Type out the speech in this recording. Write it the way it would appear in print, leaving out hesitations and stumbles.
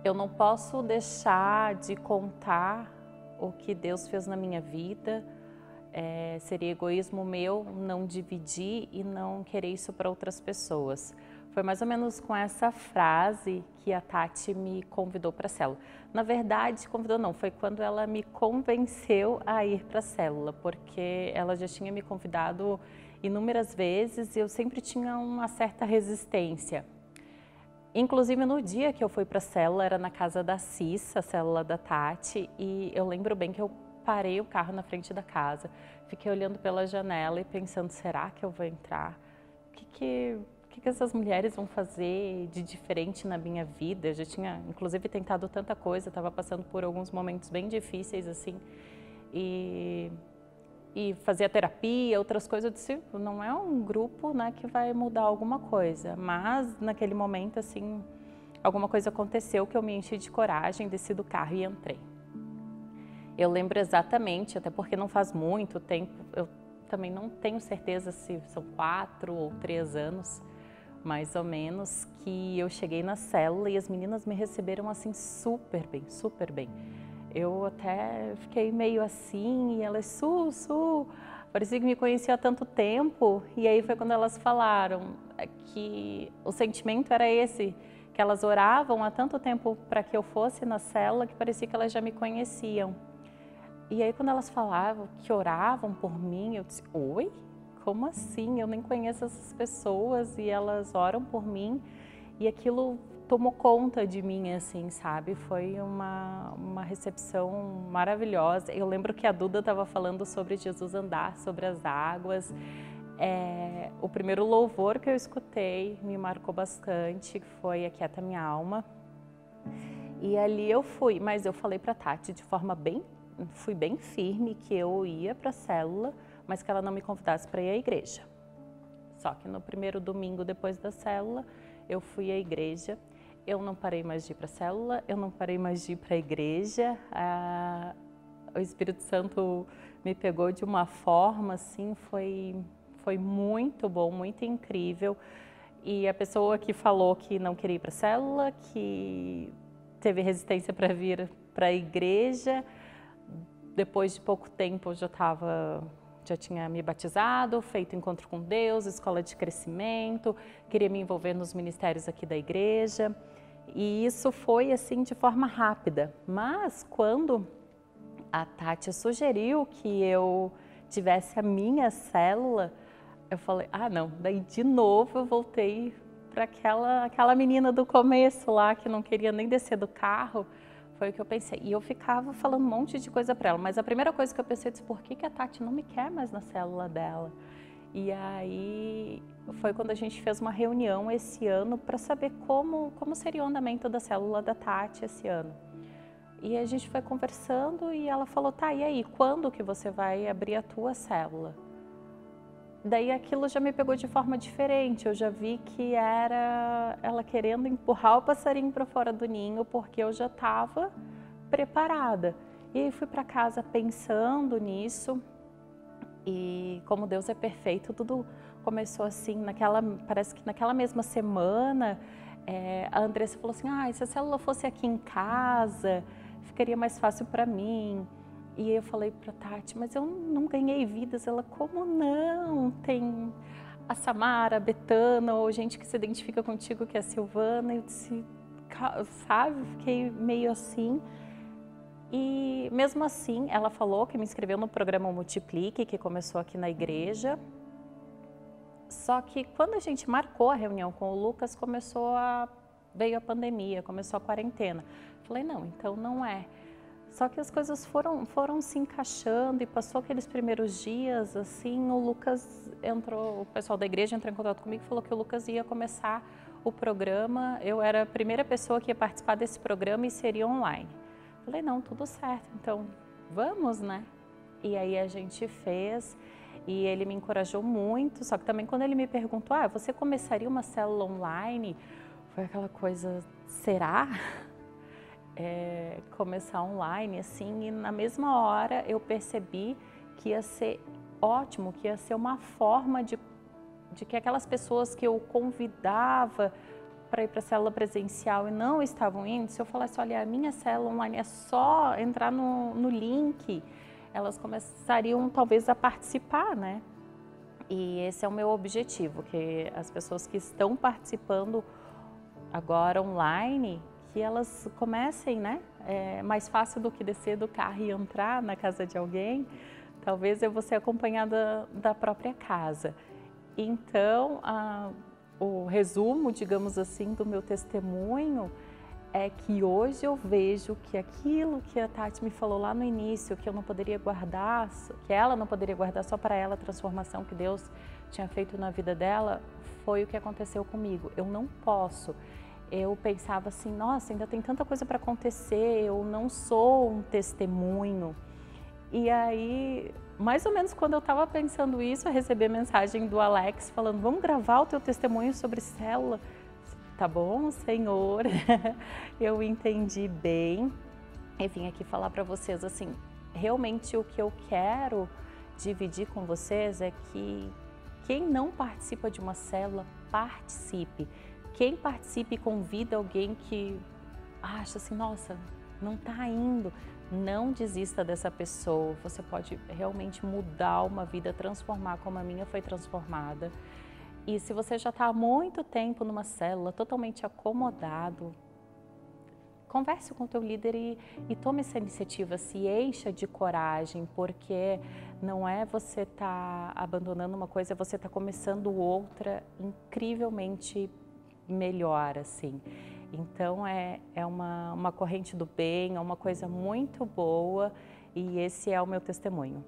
Eu não posso deixar de contar o que Deus fez na minha vida. Seria egoísmo meu não dividir e não querer isso para outras pessoas. Foi mais ou menos com essa frase que a Tati me convidou para a célula. Na verdade, convidou não, foi quando ela me convenceu a ir para a célula, porque ela já tinha me convidado inúmeras vezes e eu sempre tinha uma certa resistência. Inclusive no dia que eu fui para a célula, era na casa da Cis, a célula da Tati, e eu lembro bem que eu parei o carro na frente da casa, fiquei olhando pela janela e pensando, será que eu vou entrar? O que essas mulheres vão fazer de diferente na minha vida? Eu já tinha, inclusive, tentado tanta coisa, estava passando por alguns momentos bem difíceis, assim, e fazia terapia, outras coisas, eu disse, não é um grupo, né, que vai mudar alguma coisa, mas naquele momento, assim, alguma coisa aconteceu que eu me enchi de coragem, desci do carro e entrei. Eu lembro exatamente, até porque não faz muito tempo, eu também não tenho certeza se são 4 ou 3 anos, mais ou menos, que eu cheguei na célula e as meninas me receberam assim super bem, super bem. Eu até fiquei meio assim e elas, Su, parecia que me conhecia há tanto tempo. E aí foi quando elas falaram que o sentimento era esse, que elas oravam há tanto tempo para que eu fosse na célula que parecia que elas já me conheciam. E aí quando elas falavam que oravam por mim, eu disse, oi? Como assim? Eu nem conheço essas pessoas e elas oram por mim. E aquilo tomou conta de mim, assim, sabe? Foi uma recepção maravilhosa. Eu lembro que a Duda estava falando sobre Jesus andar sobre as águas. O primeiro louvor que eu escutei me marcou bastante, foi Aquieta Minha Alma. E ali eu fui, mas eu falei para a Tati de forma fui bem firme que eu ia para a célula, mas que ela não me convidasse para ir à igreja. Só que no primeiro domingo depois da célula, eu fui à igreja. Eu não parei mais de ir para a célula, eu não parei mais de ir para a igreja. O Espírito Santo me pegou de uma forma, assim, foi muito bom, muito incrível. E a pessoa que falou que não queria ir para a célula, que teve resistência para vir para a igreja, depois de pouco tempo eu já tinha me batizado, feito encontro com Deus, escola de crescimento, queria me envolver nos ministérios aqui da igreja. E isso foi assim de forma rápida. Mas quando a Tati sugeriu que eu tivesse a minha célula, eu falei, ah não, daí de novo eu voltei para aquela menina do começo lá que não queria nem descer do carro. Foi o que eu pensei. E eu ficava falando um monte de coisa para ela. Mas a primeira coisa que eu pensei, disse, por que a Tati não me quer mais na célula dela? E aí foi quando a gente fez uma reunião esse ano para saber como seria o andamento da célula da Tati esse ano. E a gente foi conversando e ela falou, tá, e aí, quando que você vai abrir a tua célula? Daí aquilo já me pegou de forma diferente, eu já vi que era ela querendo empurrar o passarinho para fora do ninho, porque eu já estava preparada. E aí fui para casa pensando nisso, e como Deus é perfeito, tudo começou assim, parece que naquela mesma semana, a Andressa falou assim, se a célula fosse aqui em casa, ficaria mais fácil para mim. E eu falei para Tati, mas eu não ganhei vidas. Ela, como não? Tem a Samara, a Betana, ou gente que se identifica contigo, que é a Silvana. Eu disse, sabe, fiquei meio assim. E mesmo assim, ela falou que me inscreveu no programa Multiplique, que começou aqui na igreja. Só que quando a gente marcou a reunião com o Lucas, veio a pandemia, começou a quarentena. Falei, não, então não é. Só que as coisas foram se encaixando e passou aqueles primeiros dias, assim, o Lucas o pessoal da igreja entrou em contato comigo e falou que o Lucas ia começar o programa. Eu era a primeira pessoa que ia participar desse programa e seria online. Falei, não, tudo certo, então vamos, né? E aí a gente fez e ele me encorajou muito, só que também quando ele me perguntou, você começaria uma célula online? Foi aquela coisa, será? Começar online, assim, e na mesma hora eu percebi que ia ser ótimo, que ia ser uma forma de que aquelas pessoas que eu convidava para ir para a célula presencial e não estavam indo, se eu falasse, olha, a minha célula online é só entrar no link, elas começariam talvez a participar, né? E esse é o meu objetivo, que as pessoas que estão participando agora online, que elas comecem, né? É mais fácil do que descer do carro e entrar na casa de alguém, talvez eu vou ser acompanhada da própria casa. Então, o resumo, digamos assim, do meu testemunho é que hoje eu vejo que aquilo que a Tati me falou lá no início, que eu não poderia guardar, que ela não poderia guardar só para ela a transformação que Deus tinha feito na vida dela, foi o que aconteceu comigo. Eu não posso. Eu pensava assim, nossa, ainda tem tanta coisa para acontecer, eu não sou um testemunho. E aí, mais ou menos quando eu estava pensando isso, eu recebi a mensagem do Alex falando, vamos gravar o teu testemunho sobre célula. Tá bom, Senhor, eu entendi bem e vim aqui falar para vocês assim, realmente o que eu quero dividir com vocês é que quem não participa de uma célula, participe. Quem participe e convida alguém que acha assim, nossa, não tá indo, não desista dessa pessoa, você pode realmente mudar uma vida, transformar como a minha foi transformada. E se você já está há muito tempo numa célula, totalmente acomodado, converse com o teu líder e tome essa iniciativa, se encha de coragem, porque não é você estar abandonando uma coisa, é você estar começando outra incrivelmente melhor, assim. Então é uma corrente do bem, é uma coisa muito boa e esse é o meu testemunho.